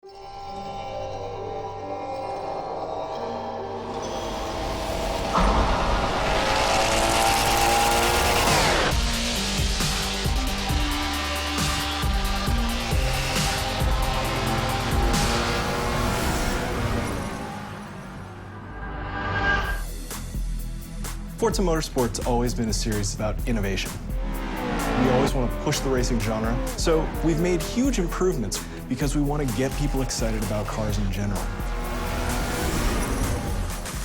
Forza Motorsport's always been a series about innovation. We always want to push the racing genre, so we've made huge improvements because we want to get people excited about cars in general.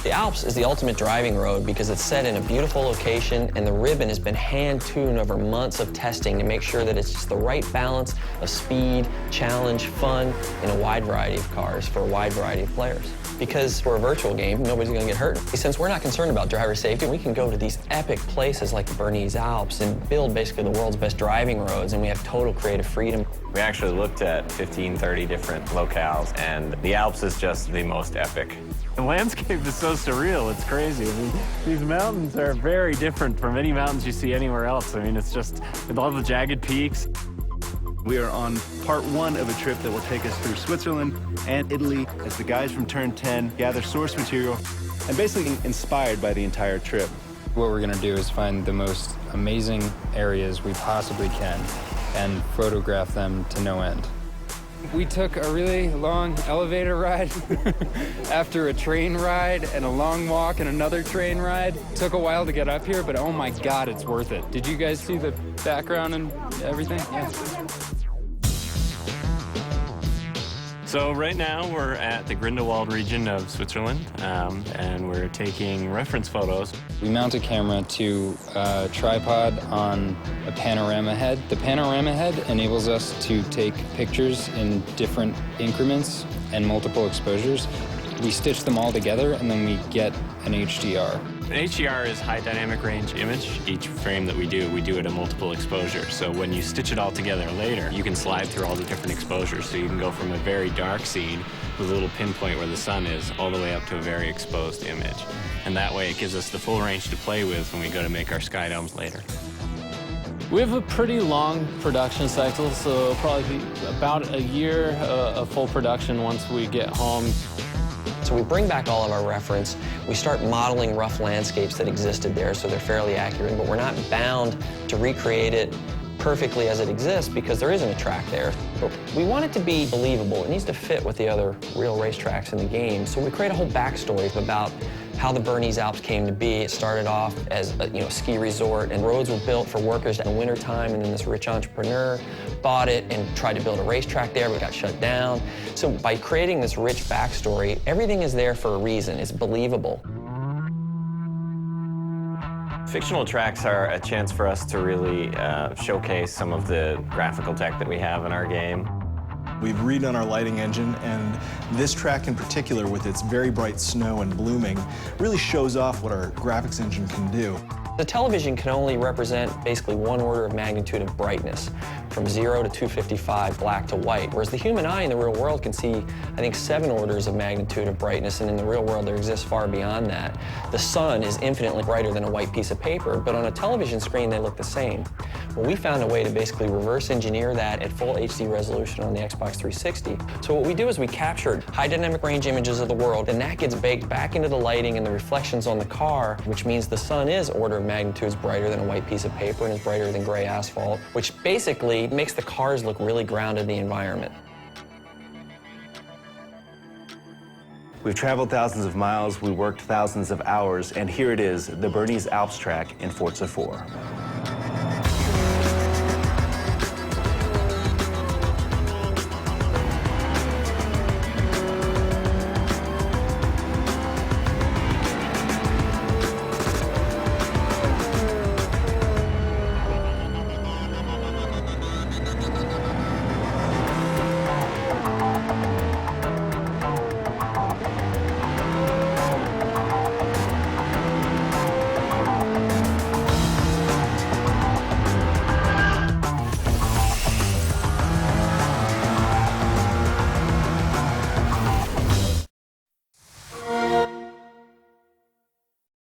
The Alps is the ultimate driving road because it's set in a beautiful location, and the ribbon has been hand-tuned over months of testing to make sure that it's just the right balance of speed, challenge, fun, in a wide variety of cars for a wide variety of players. Because we're a virtual game, nobody's going to get hurt. Since we're not concerned about driver safety, we can go to these epic places like the Bernese Alps and build basically the world's best driving roads, and we have total creative freedom. We actually looked at 15, 30 different locales, and the Alps is just the most epic. The landscape is so surreal, it's crazy. I mean, these mountains are very different from any mountains you see anywhere else. I mean, it's just with all the jagged peaks. We are on part one of a trip that will take us through Switzerland and Italy as the guys from Turn 10 gather source material and basically inspired by the entire trip. What we're gonna do is find the most amazing areas we possibly can and photograph them to no end. We took a really long elevator ride after a train ride and a long walk and another train ride. Took a while to get up here, but oh my God, it's worth it. Did you guys see the background and everything? Yeah. So right now we're at the Grindelwald region of Switzerland, and we're taking reference photos. We mount a camera to a tripod on a panorama head. The panorama head enables us to take pictures in different increments and multiple exposures. We stitch them all together, and then we get an HDR. An HDR is high dynamic range image. Each frame that we do at a multiple exposure. So when you stitch it all together later, you can slide through all the different exposures. So you can go from a very dark scene with a little pinpoint where the sun is, all the way up to a very exposed image. And that way it gives us the full range to play with when we go to make our sky domes later. We have a pretty long production cycle, so it'll probably be about a year of full production once we get home. So we bring back all of our reference, we start modeling rough landscapes that existed there so they're fairly accurate, but we're not bound to recreate it perfectly as it exists because there isn't a track there. But we want it to be believable. It needs to fit with the other real racetracks in the game. So we create a whole backstory about how the Bernese Alps came to be. It started off as a ski resort, and roads were built for workers in the wintertime, and then this rich entrepreneur bought it and tried to build a racetrack there, but it got shut down. So by creating this rich backstory, everything is there for a reason. It's believable. Fictional tracks are a chance for us to really showcase some of the graphical tech that we have in our game. We've redone our lighting engine, and this track in particular, with its very bright snow and blooming, really shows off what our graphics engine can do. The television can only represent basically one order of magnitude of brightness, from 0 to 255, black to white, whereas the human eye in the real world can see, I think, 7 orders of magnitude of brightness, and in the real world there exists far beyond that. The sun is infinitely brighter than a white piece of paper, but on a television screen they look the same. Well, we found a way to basically reverse engineer that at full HD resolution on the Xbox 360. So what we do is we captured high dynamic range images of the world, and that gets baked back into the lighting and the reflections on the car, which means the sun is order of magnitudes brighter than a white piece of paper and is brighter than gray asphalt, which basically makes the cars look really grounded in the environment. We've traveled thousands of miles, we worked thousands of hours, and here it is, the Bernese Alps track in Forza 4.